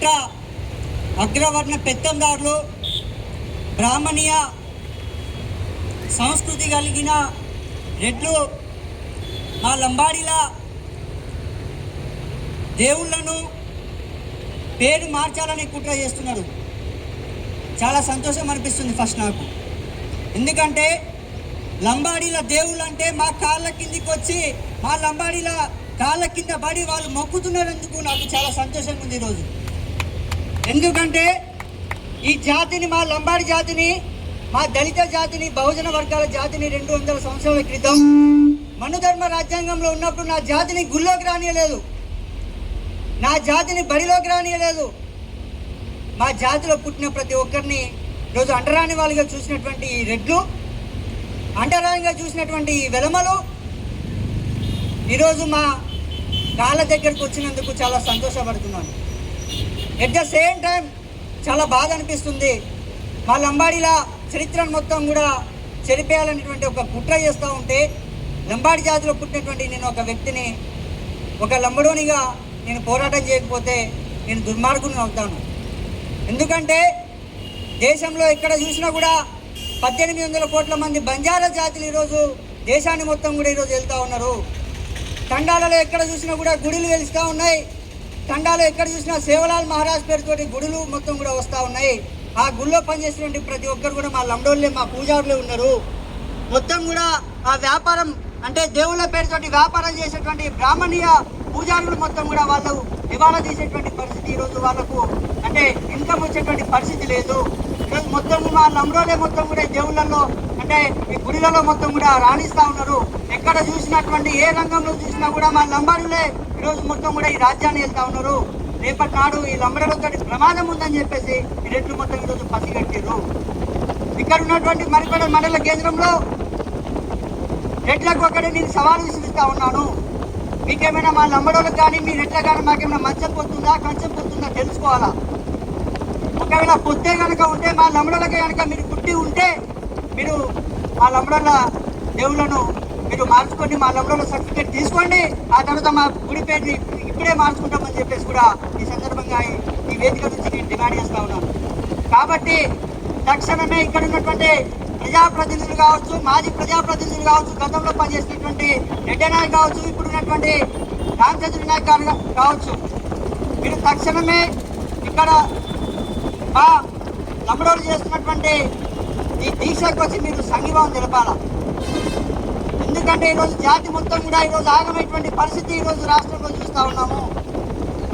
అనేక అగ్రవర్ణ పెత్తందారులు బ్రాహ్మణీయ సంస్కృతి కలిగిన రెడ్లు మా లంబాడీల దేవుళ్ళను పేరు మార్చాలని కుట్ర చేస్తున్నారు. చాలా సంతోషం అనిపిస్తుంది ఫస్ట్ నాకు. ఎందుకంటే లంబాడీల దేవుళ్ళు అంటే మా కాళ్ళ కిందికి వచ్చి మా లంబాడీల కాళ్ళ కింద పడి వాళ్ళు మొక్కుతున్నందుకు నాకు చాలా సంతోషంగా ఉంది ఈరోజు. ఎందుకంటే ఈ జాతిని, మా లంబాడి జాతిని, మా దళిత జాతిని, బహుజన వర్గాల జాతిని 200 సంవత్సరాల క్రితం మనుధర్మ రాజ్యాంగంలో ఉన్నప్పుడు నా జాతిని గుళ్ళోకి రానియలేదు, నా జాతిని బడిలోకి రానియలేదు. మా జాతిలో పుట్టిన ప్రతి ఒక్కరిని ఈరోజు అంటరాని వాళ్ళుగా చూసినటువంటి ఈ రెడ్లు, అంటరానిగా చూసినటువంటి ఈ వెలమలు ఈరోజు మా కాళ్ళ దగ్గరకు వచ్చినందుకు చాలా సంతోషపడుతున్నాను. ఎట్ ద సేమ్ టైం చాలా బాధ అనిపిస్తుంది. మా లంబాడీల చరిత్రను మొత్తం కూడా చెరిపేయాలనేటువంటి ఒక కుట్ర చేస్తూ ఉంటే, లంబాడి జాతిలో పుట్టినటువంటి నేను ఒక వ్యక్తిని, ఒక లంబడోనిగా నేను పోరాటం చేయకపోతే నేను దుర్మార్గుని అవుతాను. ఎందుకంటే దేశంలో ఎక్కడ చూసినా కూడా 1800 కోట్ల మంది బంజారా జాతులు ఈరోజు దేశాన్ని మొత్తం కూడా ఈరోజు వెళ్తూ ఉన్నారు. తండాలలో ఎక్కడ చూసినా కూడా గుడులు వెలుస్తూ ఉన్నాయి. తండాలో ఎక్కడ చూసినా సేవలాల్ మహారాజ్ పేరుతోటి గుడులు మొత్తం కూడా వస్తూ ఉన్నాయి. ఆ గుళ్ళో పనిచేసినటువంటి ప్రతి ఒక్కరు కూడా మా లండోళ్ళే, మా పూజారులే ఉన్నారు. మొత్తం కూడా ఆ వ్యాపారం అంటే దేవుళ్ళ పేరుతోటి వ్యాపారం చేసేటువంటి బ్రాహ్మణీయ పూజారులు మొత్తం కూడా వాళ్ళు దివాళా తీసేటువంటి పరిస్థితి ఈరోజు వాళ్ళకు అంటే ఇన్కమ్ వచ్చేటువంటి పరిస్థితి లేదు. ఈరోజు మొత్తం మా లంబడోలే మొత్తం కూడా దేవుళ్ళల్లో అంటే ఈ గుడిలలో మొత్తం కూడా రాణిస్తూ ఉన్నారు. ఎక్కడ చూసినటువంటి ఏ రంగంలో చూసినా కూడా మా లంబాడులే ఈరోజు మొత్తం కూడా ఈ రాజ్యాన్ని వెళ్తా ఉన్నారు. రేపటి నాడు ఈ లంబడలతో ప్రమాదం ఉందని చెప్పేసి ఈ రెడ్లు మొత్తం ఈరోజు పసిగట్టారు. ఇక్కడ ఉన్నటువంటి మరిపేడ మండల కేంద్రంలో రెడ్లకు ఒకటి నేను సవాలు విసిరిస్తా ఉన్నాను. మీకేమైనా మా లంబడోళ్ళకి కానీ మీ రెడ్ల కానీ మాకేమైనా మంచం పోతుందా, కంచం పోతుందా తెలుసుకోవాలా. ఒకవేళ పొత్తే కనుక ఉంటే మా లంబడోళ్ళకి కనుక మీరు పుట్టి ఉంటే మీరు మా లంబడోళ్ళ దేవుళ్ళను మీరు మార్చుకోండి, మా లంబడోళ్ళ సర్టిఫికేట్ తీసుకోండి. ఆ తర్వాత మా గుడి పేరు ఇప్పుడే మార్చుకుంటామని చెప్పేసి కూడా ఈ సందర్భంగా ఈ వేదిక నుంచి నేను డిమాండ్ చేస్తా ఉన్నాను. కాబట్టి తక్షణమే ఇక్కడ ఉన్నటువంటి ప్రజాప్రతినిధులు కావచ్చు, మాజీ ప్రజాప్రతినిధులు కావచ్చు, గతంలో పనిచేసినటువంటి రెడ్డి నాయక్ కావచ్చు, ఇప్పుడు ఉన్నటువంటి రామచంద్ర నాయక్ కావచ్చు, మీరు తక్షణమే ఇక్కడ మా లంబడోళ్ళు చేస్తున్నటువంటి ఈ దీక్షకు వచ్చి మీరు సంఘీభావం తెలపాల. ఎందుకంటే ఈరోజు జాతి మొత్తం కూడా ఈరోజు ఆగమైనటువంటి పరిస్థితి ఈరోజు రాష్ట్రంలో చూస్తూ ఉన్నాము.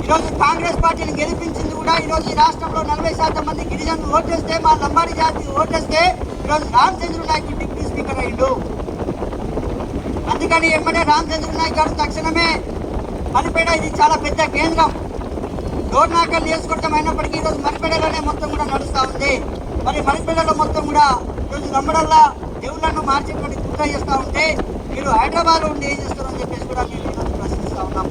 ఈరోజు కాంగ్రెస్ పార్టీని గెలిపించింది కూడా ఈరోజు ఈ రాష్ట్రంలో 40% మంది గిరిజనులు ఓటేస్తే, మా లంబాడి జాతి ఓటేస్తే ఈరోజు రామచంద్ర నాయక్ డిప్యూటీ స్పీకర్ అయ్యిండు. అందుకని ఎమ్మడే రామచంద్ర నాయక్ గారు తక్షణమే మరిపేడ ఇది చాలా పెద్ద కేంద్రం, డోర్నాకల్ నియోజకవర్గం అయినప్పటికీ ఈరోజు మరిపేడలోనే మొత్తం కూడా నడుస్తూ ఉంది. మరి మరిపేడలో మొత్తం కూడా ఈరోజు లంబడల్లా దేవుళ్ళను మార్చేటువంటి కుట్ర చేస్తూ ఉంటే మీరు హైదరాబాద్లో ఉండి ఏం చేస్తారని చెప్పేసి కూడా మేము ఈరోజు ప్రశ్నిస్తూ ఉన్నాం.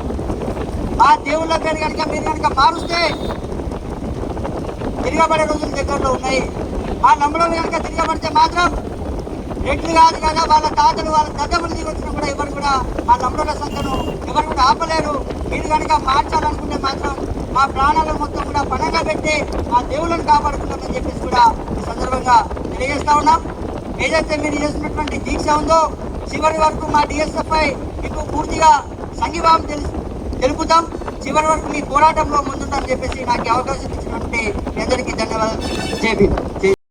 ఆ దేవుళ్ళ పేరు కనుక మీరు కనుక మారుస్తే తిరగబడే రోజులు దగ్గరలో ఉన్నాయి. ఆ లంబడోళ్ళు కనుక తిరగబడితే మాత్రం రెడ్లు కాదు కదా, వాళ్ళ తాతలు వాళ్ళ దద్దములు దిగి వచ్చినా కూడా ఎవరు కూడా ఆ లంబడోళ్ళ సంఖ్యను ఎవరు కూడా ఆపలేరు. మీరు కనుక మార్చాలనుకుంటే మాత్రం మా ప్రాణాలను మొత్తం కూడా పణంగా పెట్టి మా దేవుళ్ళను కాపాడుకుంటామని చెప్పేసి కూడా ఈ సందర్భంగా తెలియజేస్తా ఉన్నాం. ఏదైతే మీరు చేస్తున్నటువంటి దీక్ష ఉందో చివరి వరకు మా డిఎస్ఎఫ్ఐ మీకు పూర్తిగా సంఘీభావం తెలుపుతాం. చివరి వరకు మీ పోరాటంలో ముందుందని చెప్పేసి నాకు అవకాశం ఇచ్చినటువంటి అందరికీ ధన్యవాదాలు. జై భీమ్.